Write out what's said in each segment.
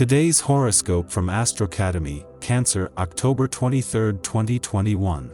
Today's horoscope from Astro Academy, Cancer, October 23, 2021.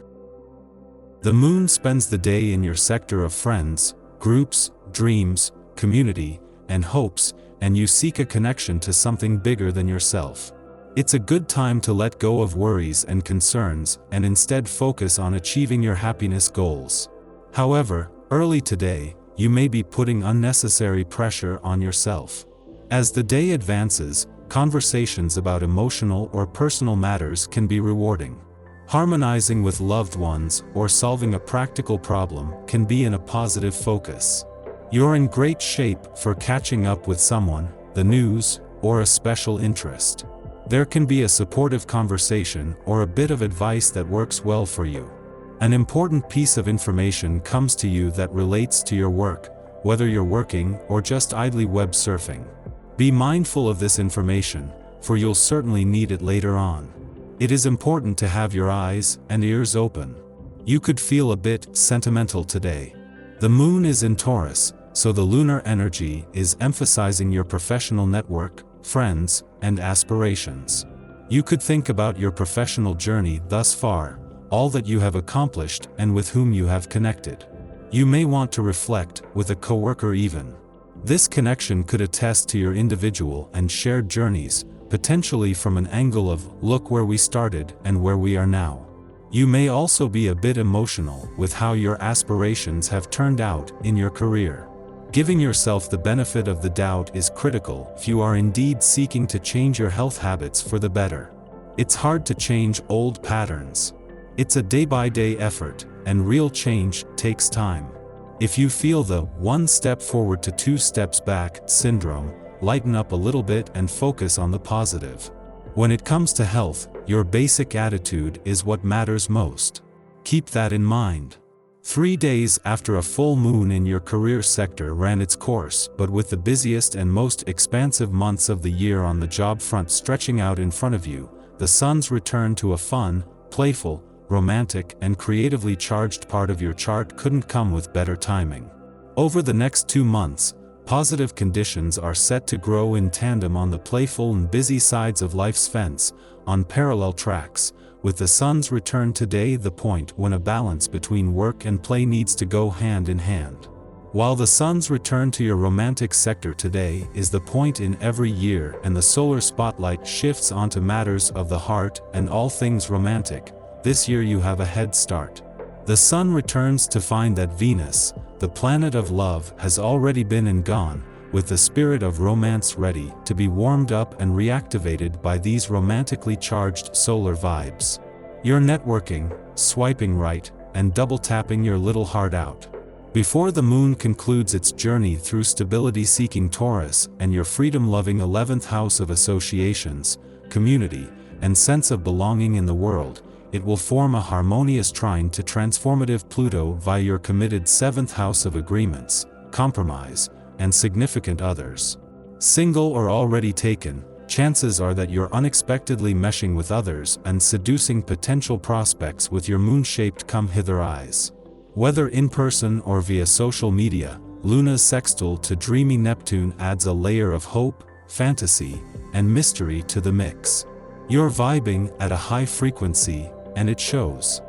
The moon spends the day in your sector of friends, groups, dreams, community, and hopes, and you seek a connection to something bigger than yourself. It's a good time to let go of worries and concerns and instead focus on achieving your happiness goals. However, early today, you may be putting unnecessary pressure on yourself. As the day advances, conversations about emotional or personal matters can be rewarding. Harmonizing with loved ones or solving a practical problem can be in a positive focus. You're in great shape for catching up with someone, the news, or a special interest. There can be a supportive conversation or a bit of advice that works well for you. An important piece of information comes to you that relates to your work, whether you're working or just idly web surfing. Be mindful of this information, for you'll certainly need it later on. It is important to have your eyes and ears open. You could feel a bit sentimental today. The moon is in Taurus, so the lunar energy is emphasizing your professional network, friends, and aspirations. You could think about your professional journey thus far, all that you have accomplished and with whom you have connected. You may want to reflect with a coworker even. This connection could attest to your individual and shared journeys, potentially from an angle of, look where we started and where we are now. You may also be a bit emotional with how your aspirations have turned out in your career. Giving yourself the benefit of the doubt is critical if you are indeed seeking to change your health habits for the better. It's hard to change old patterns. It's a day-by-day effort, and real change takes time. If you feel the one step forward to two steps back syndrome, lighten up a little bit and focus on the positive. When it comes to health, your basic attitude is what matters most. Keep that in mind. 3 days after a full moon in your career sector ran its course, but with the busiest and most expansive months of the year on the job front stretching out in front of you, the sun's return to a fun, playful, romantic, and creatively charged part of your chart couldn't come with better timing. Over the next 2 months, positive conditions are set to grow in tandem on the playful and busy sides of life's fence, on parallel tracks, with the sun's return today the point when a balance between work and play needs to go hand in hand. While the sun's return to your romantic sector today is the point in every year and the solar spotlight shifts onto matters of the heart and all things romantic, this year you have a head start. The sun returns to find that Venus, the planet of love, has already been and gone, with the spirit of romance ready to be warmed up and reactivated by these romantically charged solar vibes. You're networking, swiping right, and double-tapping your little heart out. Before the moon concludes its journey through stability-seeking Taurus and your freedom-loving 11th house of associations, community, and sense of belonging in the world, it will form a harmonious trine to transformative Pluto via your committed 7th house of agreements, compromise, and significant others. Single or already taken, chances are that you're unexpectedly meshing with others and seducing potential prospects with your moon-shaped come-hither eyes. Whether in person or via social media, Luna's sextile to dreamy Neptune adds a layer of hope, fantasy, and mystery to the mix. You're vibing at a high frequency, and it shows.